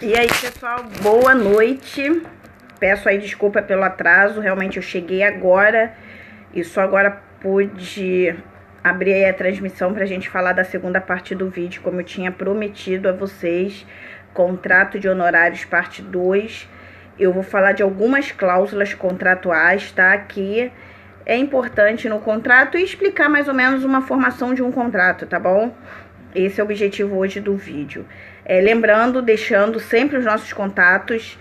E aí, pessoal, boa noite. Peço aí desculpa pelo atraso, realmente eu cheguei agora e só agora pude abrir aí a transmissão pra gente falar da segunda parte do vídeo, como eu tinha prometido a vocês, contrato de honorários parte 2. Eu vou falar de algumas cláusulas contratuais, tá? Que é importante no contrato e explicar mais ou menos uma formação de um contrato, tá bom? Esse é o objetivo hoje do vídeo. Lembrando, deixando sempre os nossos contatos,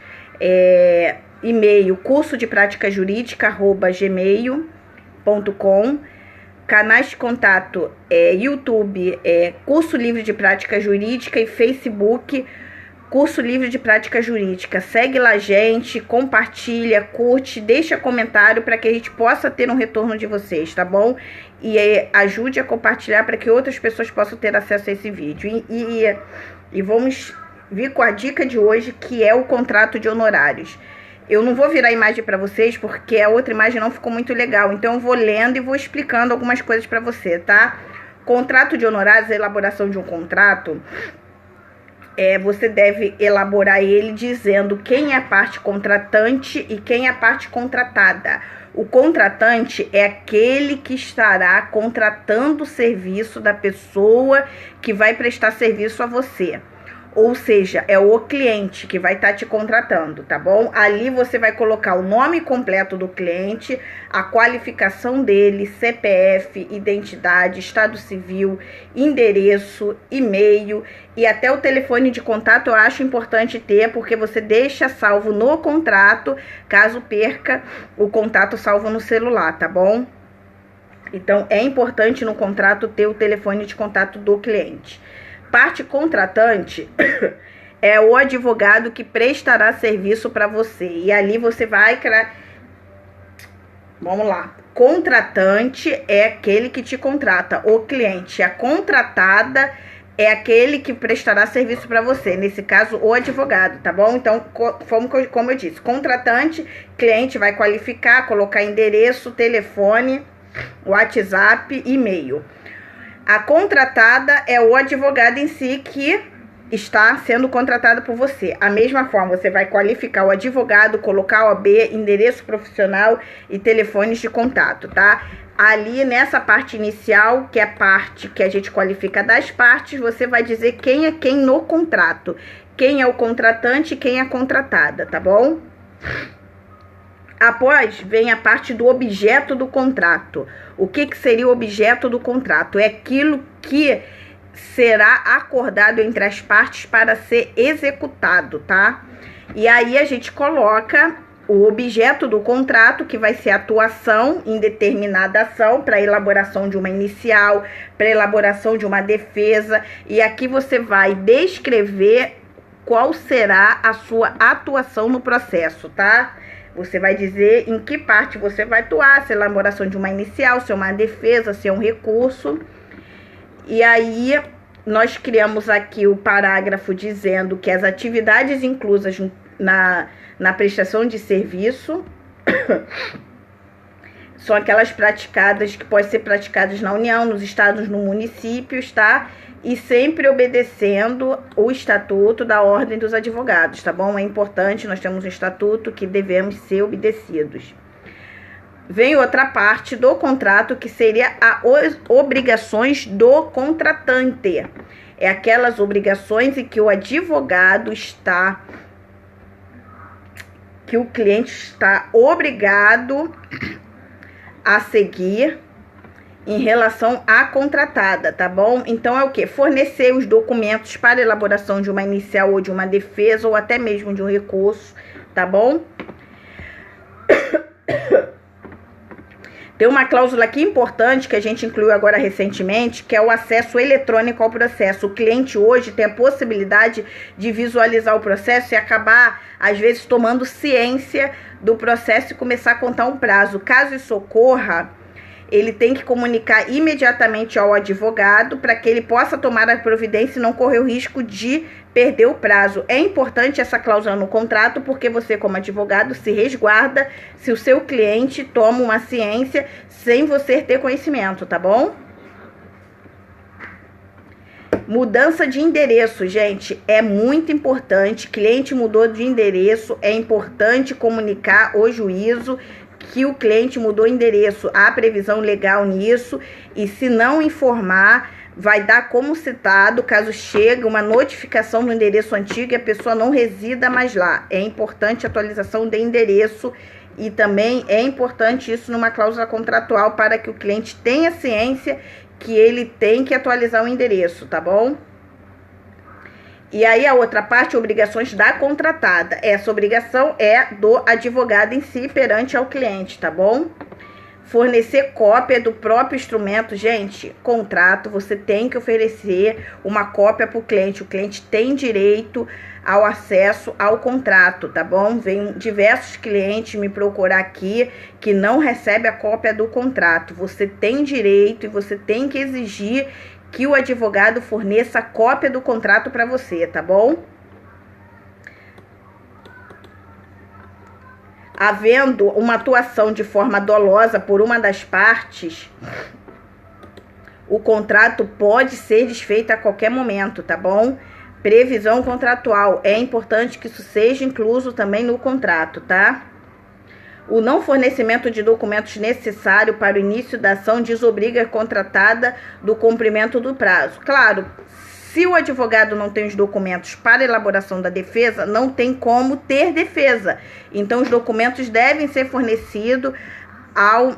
e-mail curso-de-prática-jurídica@gmail.com, canais de contato YouTube, Curso Livre de Prática Jurídica, e Facebook, Curso Livre de Prática Jurídica. Segue lá, gente, compartilha, curte, deixa comentário para que a gente possa ter um retorno de vocês, tá bom? E ajude a compartilhar para que outras pessoas possam ter acesso a esse vídeo. E vamos vir com a dica de hoje, que é o contrato de honorários. Eu não vou virar a imagem para vocês, porque a outra imagem não ficou muito legal. Então eu vou lendo e vou explicando algumas coisas para você, tá? Contrato de honorários, a elaboração de um contrato, você deve elaborar ele dizendo quem é a parte contratante e quem é a parte contratada. O contratante é aquele que estará contratando o serviço da pessoa que vai prestar serviço a você. Ou seja, é o cliente que vai estar te contratando, tá bom? Ali você vai colocar o nome completo do cliente, a qualificação dele, CPF, identidade, estado civil, endereço, e-mail e até o telefone de contato. Eu acho importante ter, porque você deixa salvo no contrato, caso perca o contato salvo no celular, tá bom? Então, é importante no contrato ter o telefone de contato do cliente. Parte contratante é o advogado que prestará serviço para você. E ali você vai criar... Vamos lá. Contratante é aquele que te contrata, o cliente. A contratada é aquele que prestará serviço para você. Nesse caso, o advogado, tá bom? Então, como eu disse, contratante, cliente vai qualificar, colocar endereço, telefone, WhatsApp, e-mail. A contratada é o advogado em si que está sendo contratado por você. A mesma forma, você vai qualificar o advogado, colocar OAB, endereço profissional e telefones de contato, tá? Ali nessa parte inicial, que é a parte que a gente qualifica das partes, você vai dizer quem é quem no contrato. Quem é o contratante e quem é a contratada, tá bom? Após, vem a parte do objeto do contrato. O que seria o objeto do contrato? É aquilo que será acordado entre as partes para ser executado, tá? E aí a gente coloca o objeto do contrato, que vai ser atuação em determinada ação, para elaboração de uma inicial, para elaboração de uma defesa. E aqui você vai descrever qual será a sua atuação no processo, tá? Você vai dizer em que parte você vai atuar, se é elaboração de uma inicial, se é uma defesa, se é um recurso. E aí, nós criamos aqui o parágrafo dizendo que as atividades inclusas na prestação de serviço são aquelas praticadas que podem ser praticadas na União, nos estados, nos municípios, tá? E sempre obedecendo o estatuto da Ordem dos Advogados, tá bom? É importante, nós temos um estatuto que devemos ser obedecidos. Vem outra parte do contrato, que seria as obrigações do contratante. É aquelas obrigações em que o advogado está, que o cliente está obrigado a seguir em relação à contratada, tá bom? Então é o quê? Fornecer os documentos para elaboração de uma inicial ou de uma defesa ou até mesmo de um recurso, tá bom? Tem uma cláusula aqui importante que a gente incluiu agora recentemente, que é o acesso eletrônico ao processo. O cliente hoje tem a possibilidade de visualizar o processo e acabar, às vezes, tomando ciência do processo e começar a contar um prazo. Caso isso ocorra, ele tem que comunicar imediatamente ao advogado para que ele possa tomar a providência e não correr o risco de perder o prazo. É importante essa cláusula no contrato, porque você, como advogado, se resguarda se o seu cliente toma uma ciência sem você ter conhecimento, tá bom? Mudança de endereço, gente, é muito importante. Cliente mudou de endereço, é importante comunicar o juízo que o cliente mudou de endereço. Há previsão legal nisso, e se não informar, vai dar como citado caso chegue uma notificação no endereço antigo e a pessoa não resida mais lá. É importante a atualização de endereço, e também é importante isso numa cláusula contratual para que o cliente tenha ciência que ele tem que atualizar o endereço, tá bom? E aí a outra parte, obrigações da contratada. Essa obrigação é do advogado em si perante ao cliente, tá bom? Fornecer cópia do próprio instrumento. Gente, contrato, você tem que oferecer uma cópia para o cliente. O cliente tem direito ao acesso ao contrato, tá bom? Vem diversos clientes me procurar aqui que não recebe a cópia do contrato. Você tem direito e você tem que exigir que o advogado forneça a cópia do contrato para você, tá bom? Havendo uma atuação de forma dolosa por uma das partes, o contrato pode ser desfeito a qualquer momento, tá bom? Previsão contratual. É importante que isso seja incluso também no contrato, tá? O não fornecimento de documentos necessário para o início da ação desobriga a contratada do cumprimento do prazo. Claro, se o advogado não tem os documentos para elaboração da defesa, não tem como ter defesa. Então, os documentos devem ser fornecidos ao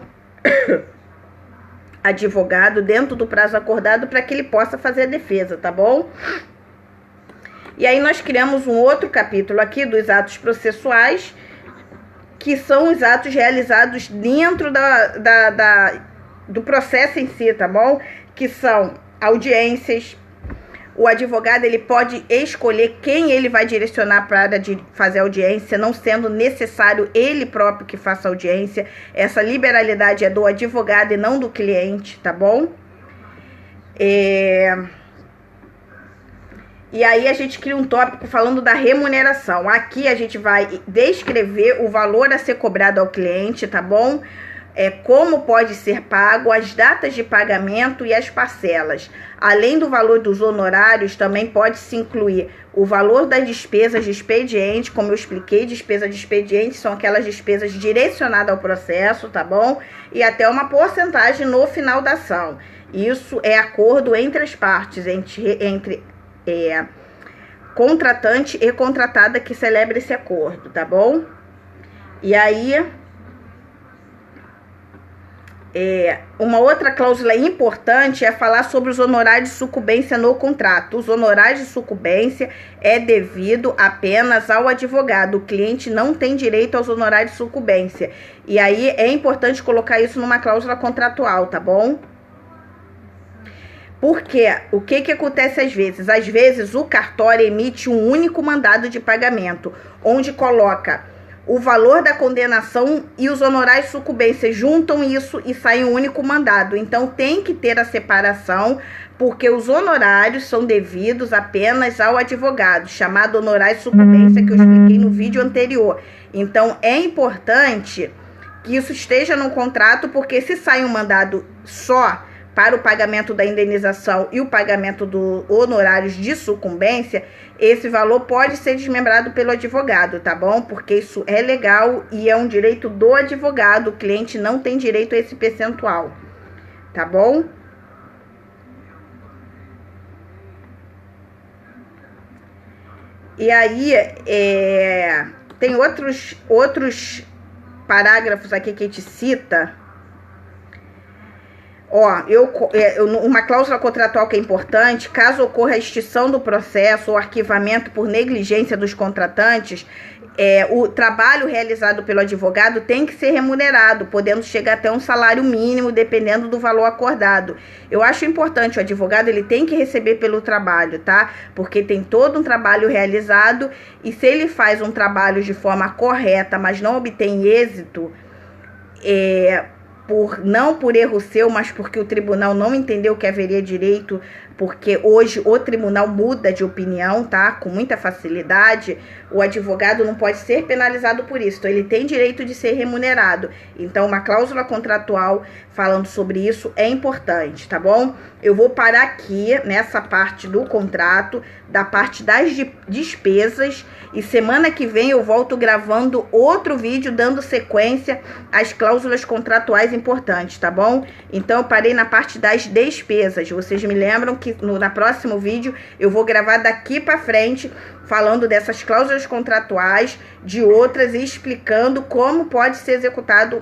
advogado dentro do prazo acordado para que ele possa fazer a defesa, tá bom? E aí nós criamos um outro capítulo aqui dos atos processuais, que são os atos realizados dentro do processo em si, tá bom? Que são audiências. O advogado, ele pode escolher quem ele vai direcionar para fazer audiência, não sendo necessário ele próprio que faça audiência. Essa liberalidade é do advogado e não do cliente, tá bom? E aí a gente cria um tópico falando da remuneração. Aqui a gente vai descrever o valor a ser cobrado ao cliente, tá bom? Como pode ser pago, as datas de pagamento e as parcelas. Além do valor dos honorários, também pode-se incluir o valor das despesas de expediente, como eu expliquei, despesa de expediente são aquelas despesas direcionadas ao processo, tá bom? E até uma porcentagem no final da ação. Isso é acordo entre as partes, entre contratante e contratada que celebra esse acordo, tá bom? E aí, uma outra cláusula importante é falar sobre os honorários de sucumbência no contrato. Os honorários de sucumbência é devido apenas ao advogado. O cliente não tem direito aos honorários de sucumbência. E aí é importante colocar isso numa cláusula contratual, tá bom? Porque o que acontece às vezes? Às vezes o cartório emite um único mandado de pagamento, onde coloca o valor da condenação e os honorários de sucumbência, juntam isso e sai um único mandado. Então tem que ter a separação, porque os honorários são devidos apenas ao advogado, chamado honorário de sucumbência, que eu expliquei no vídeo anterior. Então é importante que isso esteja no contrato, porque se sai um mandado só para o pagamento da indenização e o pagamento dos honorários de sucumbência, esse valor pode ser desmembrado pelo advogado, tá bom? Porque isso é legal e é um direito do advogado, o cliente não tem direito a esse percentual, tá bom? E aí, tem outros parágrafos aqui que a gente cita. Uma cláusula contratual que é importante: caso ocorra a extinção do processo ou arquivamento por negligência dos contratantes, o trabalho realizado pelo advogado tem que ser remunerado, podendo chegar até um salário mínimo, dependendo do valor acordado. Eu acho importante, o advogado ele tem que receber pelo trabalho, tá? Porque tem todo um trabalho realizado, e se ele faz um trabalho de forma correta, mas não obtém êxito, não por erro seu, mas porque o tribunal não entendeu que haveria direito porque hoje o tribunal muda de opinião, tá? Com muita facilidade. O advogado não pode ser penalizado por isso, então ele tem direito de ser remunerado. Então, uma cláusula contratual falando sobre isso é importante, tá bom? Eu vou parar aqui nessa parte do contrato, da parte das despesas, e semana que vem eu volto gravando outro vídeo dando sequência às cláusulas contratuais importantes, tá bom? Então, eu parei na parte das despesas. Vocês me lembram que no próximo vídeo eu vou gravar daqui pra frente falando dessas cláusulas contratuais, de outras, e explicando como pode ser executado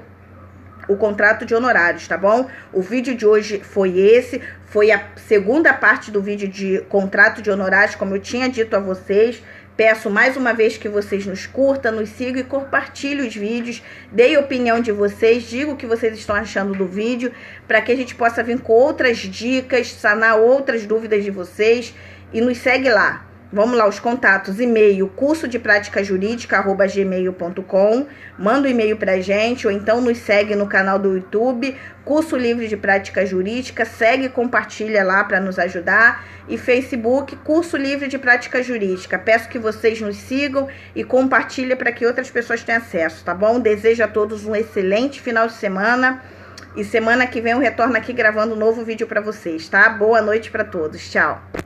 o contrato de honorários, tá bom? O vídeo de hoje foi esse, foi a segunda parte do vídeo de contrato de honorários, como eu tinha dito a vocês. Peço mais uma vez que vocês nos curtam, nos sigam e compartilhem os vídeos, deem a opinião de vocês, digam o que vocês estão achando do vídeo, para que a gente possa vir com outras dicas, sanar outras dúvidas de vocês, e nos segue lá. Vamos lá, os contatos: e-mail cursodepraticajurídica@gmail.com, manda um e-mail pra gente, ou então nos segue no canal do YouTube, Curso Livre de Prática Jurídica, segue e compartilha lá para nos ajudar, e Facebook, Curso Livre de Prática Jurídica. Peço que vocês nos sigam e compartilhem para que outras pessoas tenham acesso, tá bom? Desejo a todos um excelente final de semana, e semana que vem eu retorno aqui gravando um novo vídeo para vocês, tá? Boa noite para todos, tchau!